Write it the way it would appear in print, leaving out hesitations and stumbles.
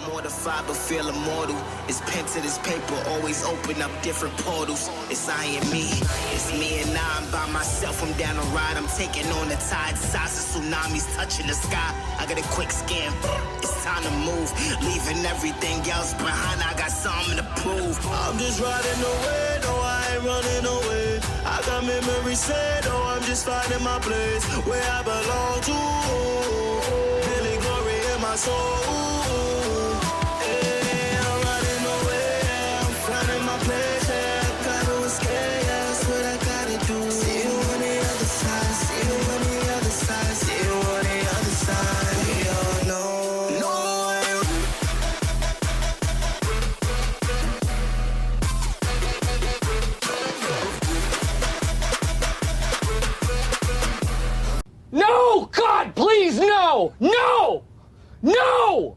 mortified but feel immortal. It's pen to this paper, always open up different portals. It's I and me, it's me and I'm by myself. I'm down the ride, I'm taking on the tide. Size of tsunamis touching the sky. I got a quick scan, it's time to move. Leaving everything else behind, I got something to prove. I'm just riding away, no I ain't running away. I got memories set, oh I'm just finding my place where I belong to. Feeling glory in my soul. Hey, I'm riding away, I'm finding my place. Yeah, I gotta escape, yeah, that's what I gotta do. See you on the other side, see you on the other side, see you on the other side. We all know. No, No! God, please, no! No! No!